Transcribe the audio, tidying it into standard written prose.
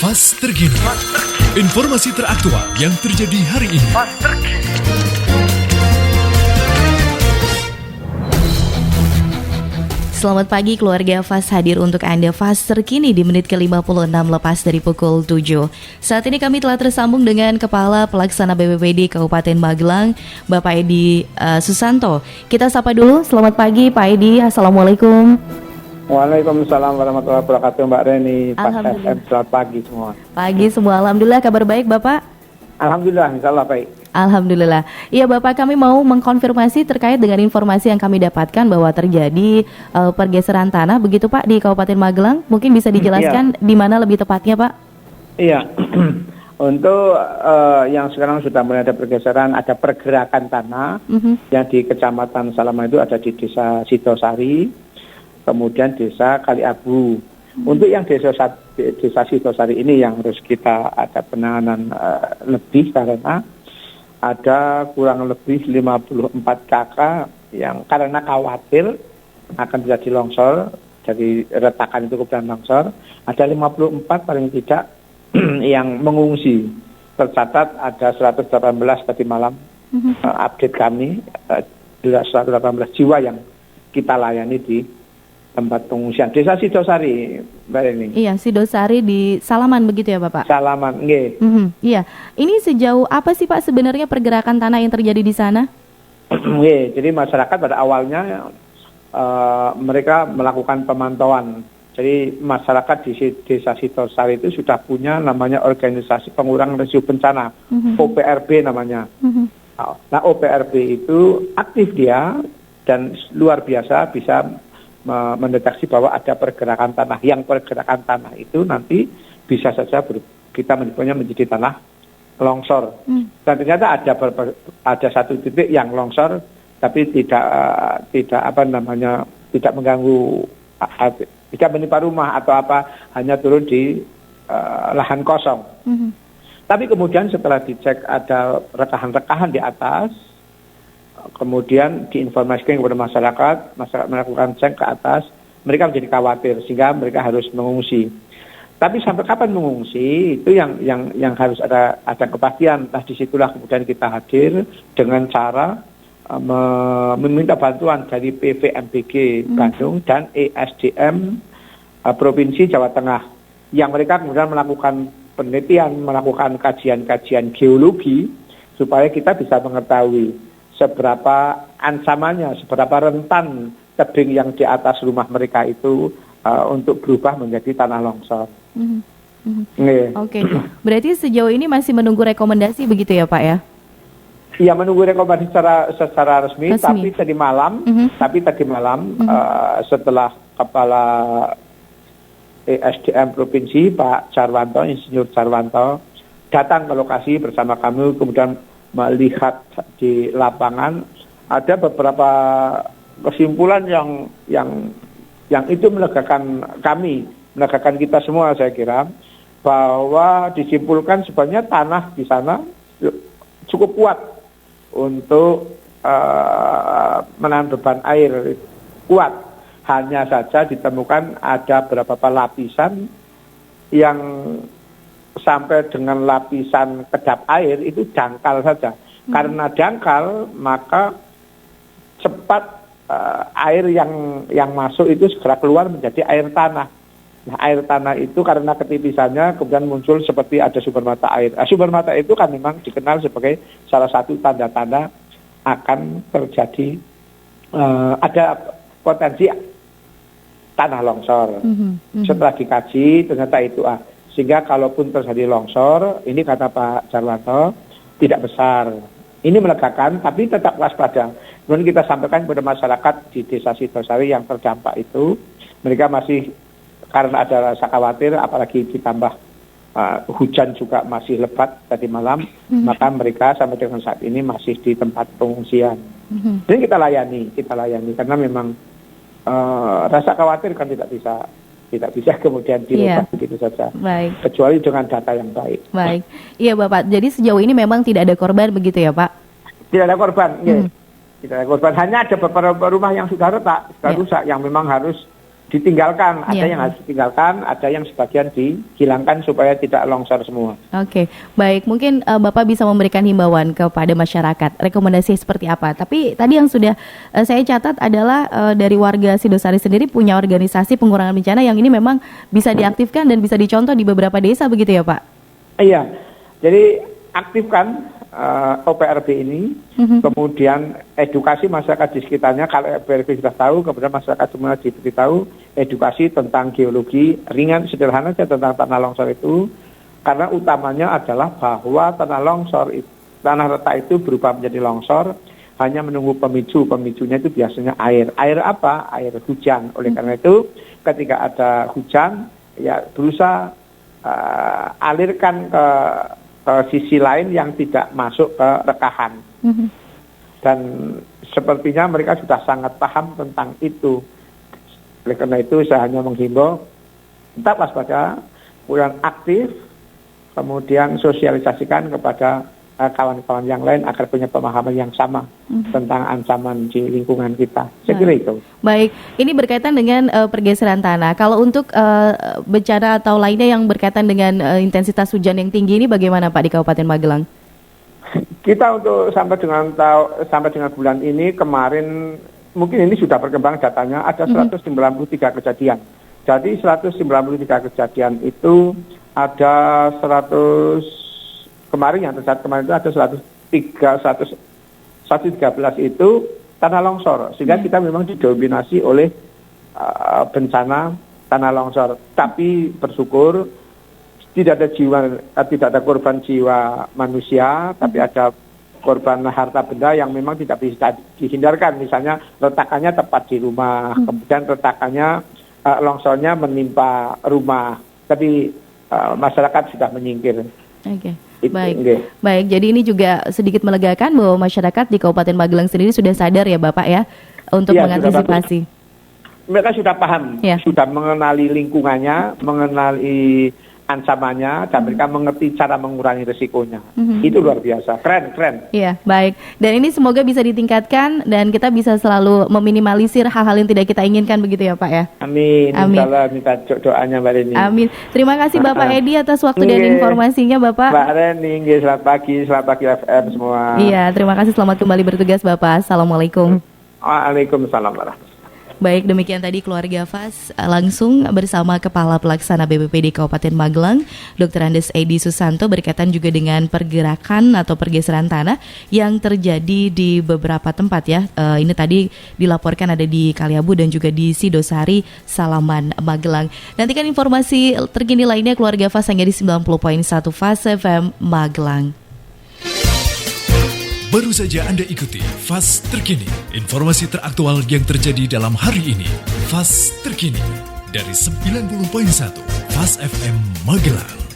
Fast Terkini. Informasi teraktual yang terjadi hari ini. Fast Terkini. Selamat pagi keluarga Fast, hadir untuk Anda Fast Terkini di menit ke-56 lepas dari pukul 7. Saat ini kami telah tersambung dengan Kepala Pelaksana BPBD Kabupaten Magelang, Bapak Edi Susanto. Kita sapa dulu, selamat pagi Pak Edi, Assalamualaikum. Waalaikumsalam warahmatullahi wabarakatuh Mbak Reni, Pak FM, selamat pagi semua. Pagi semua, Alhamdulillah, kabar baik Bapak? Alhamdulillah, insyaallah baik. Alhamdulillah. Iya Bapak, kami mau mengkonfirmasi terkait dengan informasi yang kami dapatkan bahwa terjadi pergeseran tanah begitu Pak di Kabupaten Magelang. Mungkin bisa dijelaskan di mana lebih tepatnya Pak? Iya, untuk yang sekarang sudah mulai ada pergeseran, ada pergerakan tanah yang di Kecamatan Salaman itu ada di Desa Sidosari, kemudian Desa Kaliabu. Untuk yang Desa Sidosari ini yang harus kita ada penanganan lebih karena ada kurang lebih 54 kakak yang karena khawatir akan terjadi longsor, dari retakan itu kemudian longsor, ada 54 paling tidak yang mengungsi. Tercatat ada 118 tadi malam update kami, 118 jiwa yang kita layani di tempat pengungsian Desa Sidosari, Mbak Reni. Iya, Sidosari di Salaman begitu ya Bapak? Salaman, nggih. Iya. Ini sejauh apa sih Pak sebenarnya pergerakan tanah yang terjadi di sana? Nggih, jadi masyarakat pada awalnya mereka melakukan pemantauan. Jadi masyarakat di Desa Sidosari itu sudah punya namanya organisasi pengurang risiko bencana, OPRB namanya. Nah, OPRB itu aktif dia dan luar biasa bisa mendeteksi bahwa ada pergerakan tanah. Yang pergerakan tanah itu nanti bisa saja kita menyebutnya menjadi tanah longsor. Dan ternyata ada satu titik yang longsor, tapi tidak mengganggu, tidak menimpa rumah atau apa, hanya turun di lahan kosong. Tapi kemudian setelah dicek ada rekahan-rekahan di atas, kemudian diinformasikan kepada masyarakat melakukan cek ke atas, mereka menjadi khawatir sehingga mereka harus mengungsi. Tapi sampai kapan mengungsi itu yang harus ada kepastian. Nah, disitulah kemudian kita hadir dengan cara meminta bantuan dari PVMBG Bandung dan ESDM Provinsi Jawa Tengah, yang mereka kemudian melakukan penelitian, melakukan kajian-kajian geologi supaya kita bisa mengetahui seberapa ancamannya, seberapa rentan tebing yang di atas rumah mereka itu untuk berubah menjadi tanah longsor. Oke. Berarti sejauh ini masih menunggu rekomendasi begitu ya Pak ya? Iya, menunggu rekomendasi secara resmi. Tapi tadi malam setelah Kepala ESDM Provinsi Pak Carwanto, Insinyur Carwanto datang ke lokasi bersama kami, kemudian melihat di lapangan, ada beberapa kesimpulan yang itu melegakan kami, melegakan kita semua, saya kira, bahwa disimpulkan sebenarnya tanah di sana cukup kuat untuk menahan beban air, kuat. Hanya saja ditemukan ada beberapa lapisan yang sampai dengan lapisan kedap air itu dangkal saja. Karena dangkal, maka cepat air yang masuk itu segera keluar menjadi air tanah. Nah, air tanah itu karena ketipisannya kemudian muncul seperti ada sumber mata air. Sumber mata itu kan memang dikenal sebagai salah satu tanda-tanda akan terjadi ada potensi tanah longsor. Setelah dikaji ternyata itu sehingga kalaupun terjadi longsor, ini kata Pak Carwanto, tidak besar. Ini melegakan, tapi tetap waspada. Kemudian kita sampaikan kepada masyarakat di Desa Sidosari yang terdampak itu, mereka masih, karena ada rasa khawatir, apalagi ditambah hujan juga masih lebat tadi malam, maka mereka sampai dengan saat ini masih di tempat pengungsian. Dan kita layani, karena memang rasa khawatir kan tidak bisa kemudian dilepas begitu saja. Baik. Kecuali dengan data yang baik. Baik. Iya Bapak, jadi sejauh ini memang tidak ada korban begitu ya Pak? Tidak ada korban, Tidak ada korban. Hanya ada beberapa rumah yang sudah retak, sudah rusak, yang memang harus ditinggalkan, ada Iya. yang harus ditinggalkan, ada yang sebagian dihilangkan supaya tidak longsor semua. Oke, baik. Mungkin Bapak bisa memberikan himbauan kepada masyarakat. Rekomendasi seperti apa? Tapi tadi yang sudah saya catat adalah dari warga Sidosari sendiri punya organisasi pengurangan bencana yang ini memang bisa diaktifkan dan bisa dicontoh di beberapa desa, begitu ya Pak? Iya, jadi aktifkan OPRB ini, kemudian edukasi masyarakat di sekitarnya. Kalau OPRB sudah tahu, kemudian masyarakat semua diberitahu edukasi tentang geologi ringan, sederhana saja tentang tanah longsor itu, karena utamanya adalah bahwa tanah retak itu berubah menjadi longsor hanya menunggu pemicunya itu biasanya air apa? Air hujan. Oleh karena itu ketika ada hujan ya berusaha alirkan ke sisi lain yang tidak masuk ke rekahan. Dan sepertinya mereka sudah sangat paham tentang itu. Oleh karena itu saya hanya menghimbau tetap waspada, kemudian aktif, kemudian sosialisasikan kepada kawan-kawan yang lain agar punya pemahaman yang sama tentang ancaman di lingkungan kita. Saya kira itu. Baik, ini berkaitan dengan pergeseran tanah. Kalau untuk bencana atau lainnya yang berkaitan dengan intensitas hujan yang tinggi ini bagaimana Pak di Kabupaten Magelang? Kita untuk sampai dengan bulan ini kemarin mungkin ini sudah berkembang datanya ada 193 kejadian. Jadi 193 kejadian itu ada 100 kemarin yang tercatat kemarin itu ada 113 itu tanah longsor, sehingga kita memang didominasi oleh bencana tanah longsor. Tapi bersyukur tidak ada korban jiwa manusia, tapi ada korban harta benda yang memang tidak bisa dihindarkan. Misalnya retakannya tepat di rumah, kemudian retakannya longsornya menimpa rumah, tapi masyarakat sudah menyingkir. Oke. Baik. Jadi ini juga sedikit melegakan bahwa masyarakat di Kabupaten Magelang sendiri sudah sadar ya Bapak ya untuk mengantisipasi. Mereka sudah paham, sudah mengenali lingkungannya, mengenali ancamannya, dan mereka mengerti cara mengurangi risikonya. Itu luar biasa, keren. Iya, baik. Dan ini semoga bisa ditingkatkan dan kita bisa selalu meminimalisir hal-hal yang tidak kita inginkan begitu ya Pak ya. Amin. Insyaallah minta doanya Mbak Reni. Amin. Terima kasih Bapak Edi atas waktu dan informasinya Bapak. Mbak Reni, selamat pagi FM semua. Iya, terima kasih, selamat kembali bertugas Bapak. Assalamualaikum. Waalaikumsalam warahmatullahi. Baik, demikian tadi keluarga Fas langsung bersama Kepala Pelaksana BPBD Kabupaten Magelang, Dr. Andes Edi Susanto, berkaitan juga dengan pergerakan atau pergeseran tanah yang terjadi di beberapa tempat ya. Ini tadi dilaporkan ada di Kaliabu dan juga di Sidosari, Salaman, Magelang. Nantikan informasi terkini lainnya keluarga Fas hanya di 90.1 Fas FM Magelang. Baru saja Anda ikuti Fas Terkini, informasi teraktual yang terjadi dalam hari ini. Fas Terkini dari 90.1 Fas FM Magelang.